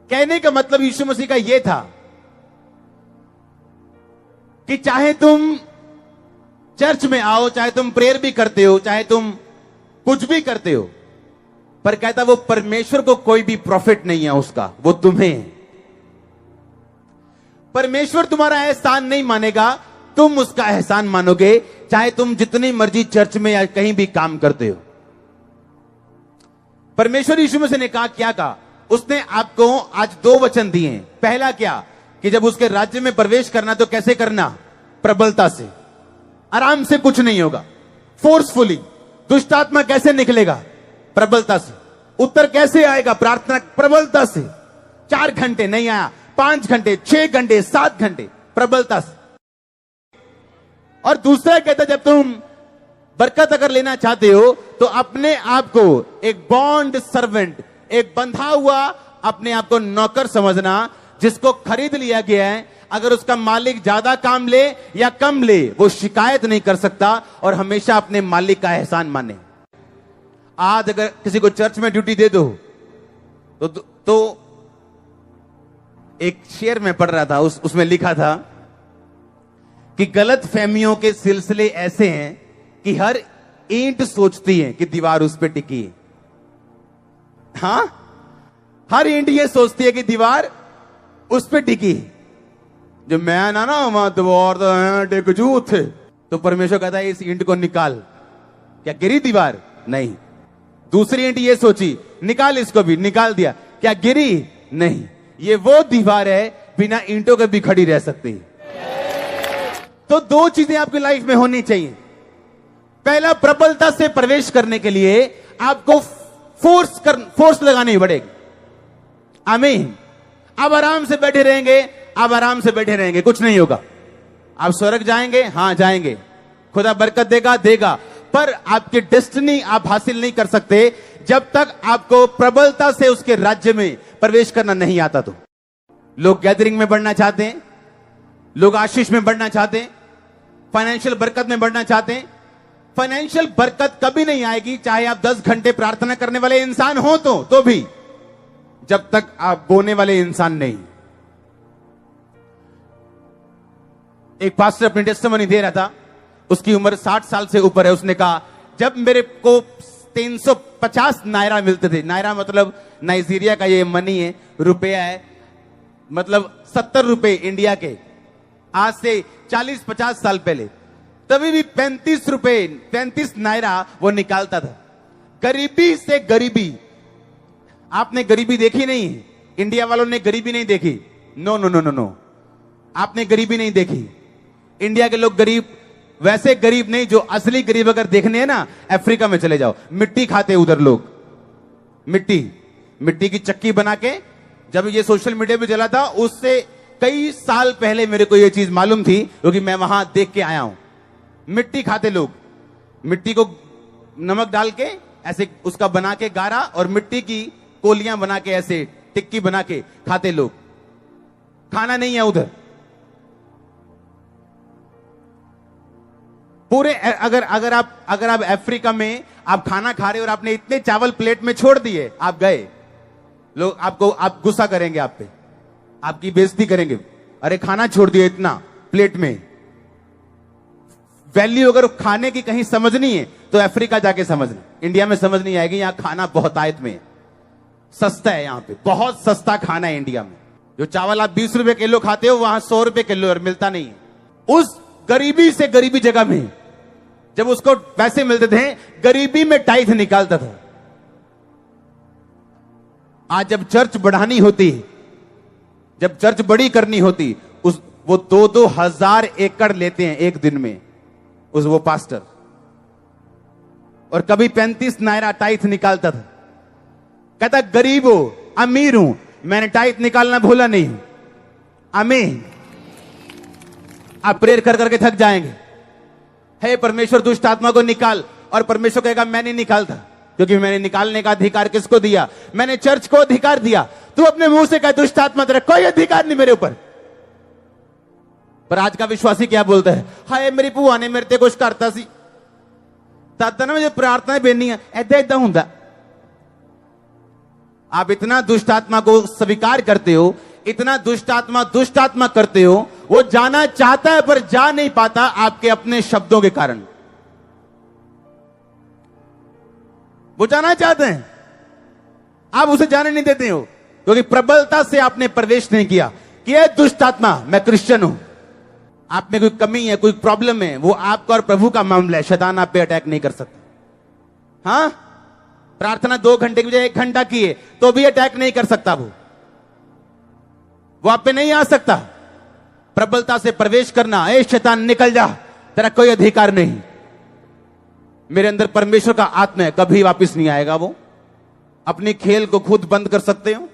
कहने का मतलब यीशु मसीह का यह था कि चाहे तुम चर्च में आओ, चाहे तुम प्रेयर भी करते हो, चाहे तुम कुछ भी करते हो, पर कहता वो परमेश्वर को कोई भी प्रॉफिट नहीं है उसका, वो तुम्हें है। परमेश्वर तुम्हारा एहसान नहीं मानेगा, तुम उसका एहसान मानोगे, चाहे तुम जितनी मर्जी चर्च में या कहीं भी काम करते हो। परमेश्वर यीशु मसीह ने कहा, क्या कहा? उसने आपको आज 2 वचन दिए हैं। पहला क्या कि जब उसके राज्य में प्रवेश करना तो कैसे करना? प्रबलता से, आराम से कुछ नहीं होगा, फोर्सफुली। दुष्ट आत्मा कैसे निकलेगा? प्रबलता से। उत्तर कैसे आएगा? प्रार्थना, प्रबलता से। 4 घंटे नहीं आया, 5 घंटे, 6 घंटे, 7 घंटे, प्रबलता से। और दूसरा कहता, जब तुम बरकत अगर लेना चाहते हो तो अपने आप को एक बॉन्ड सर्वेंट, एक बंधा हुआ अपने आप को नौकर समझना, जिसको खरीद लिया गया है। अगर उसका मालिक ज्यादा काम ले या कम ले, वो शिकायत नहीं कर सकता और हमेशा अपने मालिक का एहसान माने। आज अगर किसी को चर्च में ड्यूटी दे दो तो एक शेर में पढ़ रहा था, उसमें लिखा था कि गलत फहमियों के सिलसिले ऐसे हैं कि हर ईंट सोचती है कि दीवार उस पर टिकी है। हां, हर ईंट ये सोचती है कि दीवार उस पर टिकी है। जो मैं ना वहां दीवार टिक जू थे, तो परमेश्वर कहता है इस ईंट को निकाल। क्या गिरी दीवार? नहीं। दूसरी ईंट ये सोची, निकाल इसको भी, निकाल दिया। क्या गिरी? नहीं। ये वो दीवार है बिना ईंटों के भी खड़ी रह सकती है। तो 2 चीजें आपकी लाइफ में होनी चाहिए। पहला, प्रबलता से प्रवेश करने के लिए आपको फोर्स लगानी पड़ेगी। आमीन। अब आराम से बैठे रहेंगे, अब आराम से बैठे रहेंगे, कुछ नहीं होगा। आप स्वर्ग जाएंगे? हां जाएंगे, खुदा बरकत देगा, देगा, पर आपकी डेस्टिनी आप हासिल नहीं कर सकते जब तक आपको प्रबलता से उसके राज्य में प्रवेश करना नहीं आता। तो लोग गैदरिंग में बढ़ना चाहते हैं, लोग आशीष में बढ़ना चाहते हैं, फाइनेंशियल बरकत में बढ़ना चाहते हैं। फाइनेंशियल बरकत कभी नहीं आएगी चाहे आप 10 घंटे प्रार्थना करने वाले इंसान हो तो भी, जब तक आप बोने वाले इंसान नहीं। एक पास्टर अपनी टेस्टिमनी दे रहा था, उसकी उम्र 60 साल से ऊपर है। उसने कहा, जब मेरे को 350 नायरा मिलते थे, नायरा मतलब नाइजीरिया का ये मनी है, रुपया है, मतलब 70 रुपए इंडिया के, आज से 40-50 साल पहले, तभी भी 35 नायरा वो निकालता था। गरीबी से गरीबी, आपने गरीबी देखी नहीं? इंडिया वालों ने गरीबी नहीं देखी। No no no no no, आपने गरीबी नहीं देखी। इंडिया के लोग गरीब, वैसे गरीब नहीं, जो असली गरीब अगर देखने हैं ना, अफ्रीका में चले जाओ, मिट्टी खाते उधर लोग, मिट्टी की चक्की बना के। जब ये सोशल मीडिया पे चला था, उससे कई साल पहले मेरे को ये चीज मालूम थी, क्योंकि मैं वहां देख के आया हूं। मिट्टी खाते लोग, मिट्टी को नमक डाल के ऐसे उसका बना के गारा, और मिट्टी की कोलियां बना के ऐसे टिक्की बना के खाते लोग। खाना नहीं है उधर पूरे। अगर आप अफ्रीका में आप खाना खा रहे हो और आपने इतने चावल प्लेट में छोड़ दिए, आप गए, लोग आप गुस्सा करेंगे, आप पे आपकी बेइज्जती करेंगे। अरे खाना छोड़ दिया इतना प्लेट में। वैल्यू अगर खाने की कहीं समझनी है तो अफ्रीका जाके समझना, इंडिया में समझ नहीं आएगी। यहां खाना बहुत आयत में है, सस्ता है, यहां पे बहुत सस्ता खाना है इंडिया में। जो चावल आप 20 रुपए किलो खाते हो, वहां 100 रुपए किलो और मिलता नहीं है। उस गरीबी से गरीबी जगह में जब उसको पैसे मिलते थे, गरीबी में टाइथ निकालता था। आज जब चर्च बढ़ानी होती, जब चर्च बड़ी करनी होती, वो 2-2 हजार एकड़ लेते हैं एक दिन में वो पास्टर, और कभी 35 नायरा टाइथ निकालता था। कहता गरीब हो, अमीर हूं, मैंने टाइथ निकालना भूला नहीं हूं। आमीन। आप प्रेयर कर करके थक जाएंगे, हे परमेश्वर दुष्ट आत्मा को निकाल, और परमेश्वर कहेगा मैं नहीं निकालता, क्योंकि मैंने निकालने का अधिकार किसको दिया? मैंने चर्च को अधिकार दिया। तू अपने मुंह से कह दुष्ट आत्मा तेरा कोई अधिकार नहीं मेरे ऊपर। पर आज का विश्वासी क्या बोलता है? हाय मेरी भूआ ने मेरे ते कुछ करता सी, तद ना मुझे प्रार्थना बेनी है, ऐदा ऐदा हुंदा। आप इतना दुष्ट आत्मा को स्वीकार करते हो, इतना दुष्ट आत्मा करते हो, वो जाना चाहता है पर जा नहीं पाता आपके अपने शब्दों के कारण। वो जाना चाहते हैं, आप उसे जाने नहीं देते हो, क्योंकि प्रबलता से आपने प्रवेश नहीं किया कि ये दुष्ट आत्मा, मैं क्रिश्चियन हूं। आप में कोई कमी है, कोई प्रॉब्लम है, वो आपका और प्रभु का मामला है। शैतान आप पे अटैक नहीं कर सकता। हां, प्रार्थना 2 घंटे की बजाय 1 घंटा की है तो भी अटैक नहीं कर सकता। वो आप पे नहीं आ सकता। प्रबलता से प्रवेश करना, ए शैतान निकल जा, तेरा कोई अधिकार नहीं। मेरे अंदर परमेश्वर का आत्मा है, कभी वापस नहीं आएगा। वो अपनी खेल को खुद बंद कर सकते हो,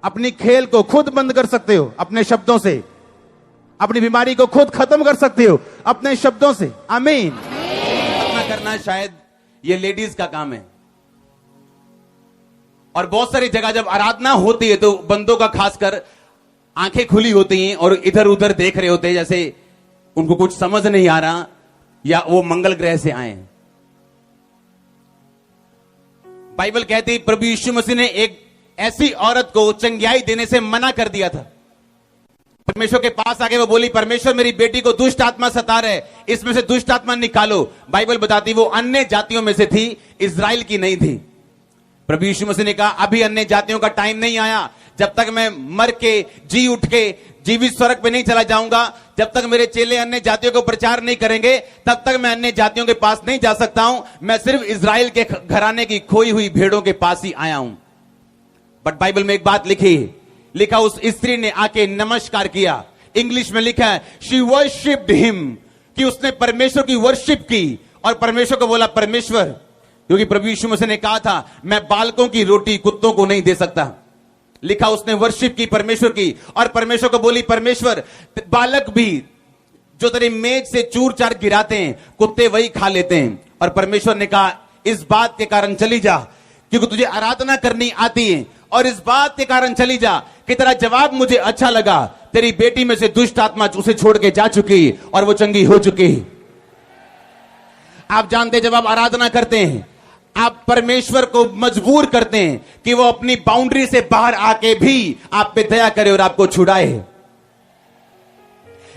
अपनी खेल को खुद बंद कर सकते हो अपने शब्दों से। अपनी बीमारी को खुद खत्म कर सकते हो अपने शब्दों से। आमीन। प्रार्थना करना शायद ये लेडीज का काम है, और बहुत सारी जगह जब आराधना होती है तो बंदों का खासकर आंखें खुली होती हैं और इधर उधर देख रहे होते हैं, जैसे उनको कुछ समझ नहीं आ रहा या वो मंगल ग्रह से आए हैं। बाइबल कहती है प्रभु यीशु मसीह ने एक ऐसी औरत को चंगियाई देने से मना कर दिया था। परमेश्वर के पास आके वो बोली, परमेश्वर मेरी बेटी को दुष्ट आत्मा सता रहे, इसमें से दुष्ट आत्मा निकालो। बाइबल बताती वो अन्य जातियों में से थी, इजराइल की नहीं थी। प्रभु यीशु मसीह ने कहा अभी अन्य जातियों का टाइम नहीं आया, जब तक मैं मर के जी उठ के जीवित स्वर्ग पे नहीं चला जाऊंगा, जब तक मेरे चेले अन्य जातियों को प्रचार नहीं करेंगे, तब तक मैं अन्य जातियों के पास नहीं जा सकता हूं। मैं सिर्फ इजराइल के घराने की खोई हुई भेड़ों के पास ही आया हूं। बट बाइबल में एक बात लिखा उस स्त्री ने आके नमस्कार किया। इंग्लिश में लिखा है शी वर्शिप्ड हिम, कि उसने परमेश्वर की वर्शिप की और परमेश्वर को बोला परमेश्वर, क्योंकि प्रभु यीशु मसीह ने कहा था मैं बालकों की रोटी कुत्तों को नहीं दे सकता। लिखा उसने वर्शिप की परमेश्वर की, और परमेश्वर को बोली परमेश्वर बालक भी जो तेरी मेज से चूर चार गिराते हैं कुत्ते वही खा लेते हैं। और परमेश्वर ने कहा इस बात के कारण चली जा क्योंकि तुझे आराधना करनी आती है, और इस बात के कारण चली जा कि तेरा जवाब मुझे अच्छा लगा, तेरी बेटी में से दुष्ट आत्मा उसे छोड़ के जा चुकी और वो चंगी हो चुकी। आप जानते जब आप आराधना करते हैं आप परमेश्वर को मजबूर करते हैं कि वो अपनी बाउंड्री से बाहर आके भी आप पे दया करे और आपको छुड़ाए।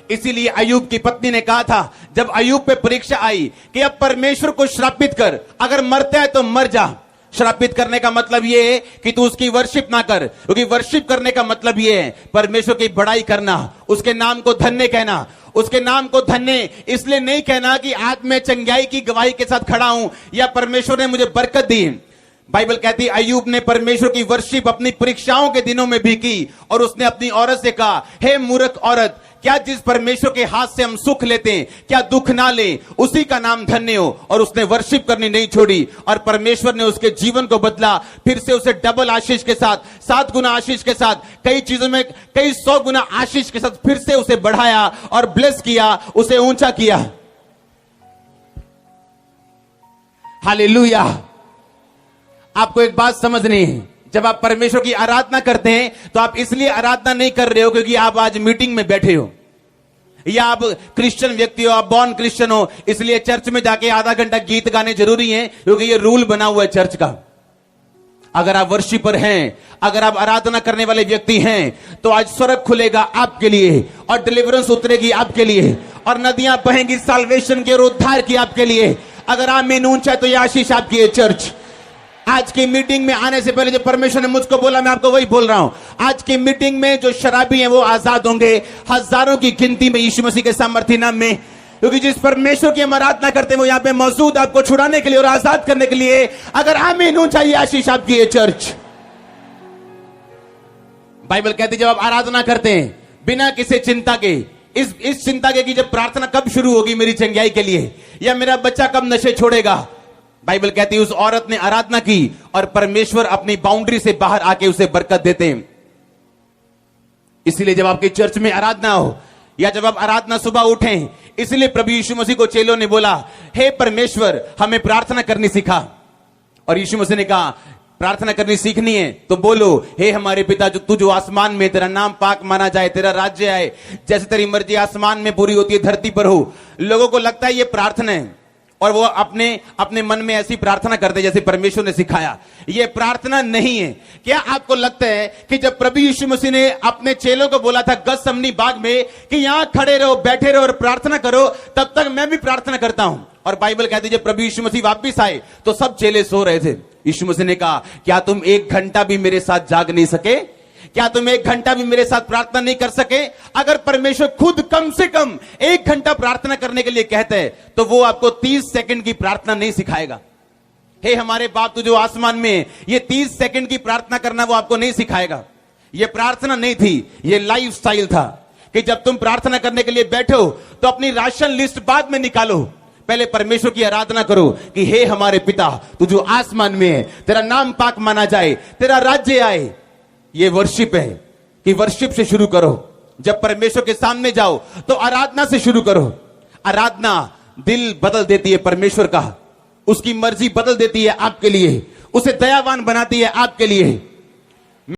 इसीलिए अय्यूब की पत्नी ने कहा था जब अय्यूब पे परीक्षा आई कि अब परमेश्वर को श्रापित कर, अगर मरता है तो मर जा। श्रापित करने का मतलब यह है कि तू उसकी वर्शिप ना कर, क्योंकि वर्शिप करने का मतलब यह है परमेश्वर की बड़ाई करना, उसके नाम को धन्य कहना। उसके नाम को धन्य इसलिए नहीं कहना कि आज मैं चंगाई की गवाही के साथ खड़ा हूं या परमेश्वर ने मुझे बरकत दी। बाइबल कहती है अय्यूब ने परमेश्वर की वर्शिप अपनी परीक्षाओं के दिनों में भी की, और उसने अपनी औरत से कहा हे मूर्ख औरत, क्या जिस परमेश्वर के हाथ से हम सुख लेते हैं क्या दुख ना ले, उसी का नाम धन्य हो। और उसने वर्शिप करनी नहीं छोड़ी, और परमेश्वर ने उसके जीवन को बदला, फिर से उसे डबल आशीष के साथ, 7 गुना आशीष के साथ, कई चीजों में कई 100 गुना आशीष के साथ फिर से उसे बढ़ाया और ब्लेस किया, उसे ऊंचा किया। हालेलुया। आपको एक बात समझनी है, जब आप परमेश्वर की आराधना करते हैं तो आप इसलिए आराधना नहीं कर रहे हो क्योंकि आप आज मीटिंग में बैठे हो, या आप क्रिश्चियन व्यक्ति हो, आप बॉर्न क्रिश्चियन हो, इसलिए चर्च में जाके आधा घंटा गीत गाने जरूरी है क्योंकि ये रूल बना हुआ है चर्च का। अगर आप वर्शिपर हैं, अगर आप आराधना करने वाले व्यक्ति हैं, तो आज स्वर्ग खुलेगा आपके लिए और डिलीवरेंस उतरेगी आपके लिए और नदियां बहेंगी साल्वेशन के और उद्धार की आपके लिए। अगर आप में ऊंचा तो यह आशीष आपकी है। चर्च आज की मीटिंग में आने से पहले जो परमेश्वर ने मुझको बोला मैं आपको वही बोल रहा हूं। आज की मीटिंग में जो शराबी हैं वो आजाद होंगे, हजारों की गिनती में यीशु मसीह के सामर्थ्य नाम में, क्योंकि जिस परमेश्वर की हम आराधना करते हैं वो यहां पे मौजूद आपको छुड़ाने के लिए और आजाद करने के लिए। अगर आमीन ऊंचा ये आशीष आपकी है। चर्च बाइबल कहती जब आप आराधना करते हैं बिना किसी चिंता के, इस चिंता के कि जब प्रार्थना कब शुरू होगी मेरी चंगाई के लिए, या मेरा बच्चा कब नशे छोड़ेगा। बाइबल कहती है उस औरत ने आराधना की और परमेश्वर अपनी बाउंड्री से बाहर आके उसे बरकत देते हैं। इसलिए जब आपके चर्च में आराधना हो या जब आप आराधना सुबह उठें, इसलिए प्रभु यीशु मसीह को चेलों ने बोला हे परमेश्वर हमें प्रार्थना करनी सिखा। और यीशु मसीह ने कहा प्रार्थना करनी सीखनी है तो बोलो हे हमारे पिता जो तू जो आसमान में, तेरा नाम पाक माना जाए, तेरा राज्य आए, जैसे तेरी मर्जी आसमान में पूरी होती है धरती पर हो। लोगों को लगता है ये प्रार्थना है, और वो अपने अपने मन में ऐसी प्रार्थना करते जैसे परमेश्वर ने सिखाया। ये प्रार्थना नहीं है। क्या आपको लगता है कि जब प्रभु यीशु मसीह ने अपने चेलों को बोला था गतसमनी बाग में कि यहां खड़े रहो, बैठे रहो और प्रार्थना करो, तब तक मैं भी प्रार्थना करता हूं? और बाइबल कहती है जब प्रभु यीशु मसीह वापस आए तो सब चेले सो रहे थे। यीशु मसीह ने कहा, क्या तुम 1 घंटा भी मेरे साथ जाग नहीं सके? क्या तुम 1 घंटा भी मेरे साथ प्रार्थना नहीं कर सके? अगर परमेश्वर खुद कम से कम 1 घंटा प्रार्थना करने के लिए कहते हैं तो वो आपको 30 सेकंड की प्रार्थना नहीं सिखाएगा। हे हमारे बाप तू जो आसमान में है, ये 30 सेकंड की प्रार्थना करना वो आपको नहीं सिखाएगा। ये प्रार्थना नहीं थी, ये लाइफ स्टाइल था कि जब तुम प्रार्थना करने के लिए बैठो तो अपनी राशन लिस्ट बाद में निकालो, पहले परमेश्वर की आराधना करो कि हे हमारे पिता तू जो आसमान में है, तेरा नाम पाक माना जाए, तेरा राज्य आए। ये वर्शिप है कि वर्शिप से शुरू करो। जब परमेश्वर के सामने जाओ तो आराधना से शुरू करो। आराधना दिल बदल देती है परमेश्वर का, उसकी मर्जी बदल देती है आपके लिए, उसे दयावान बनाती है आपके लिए।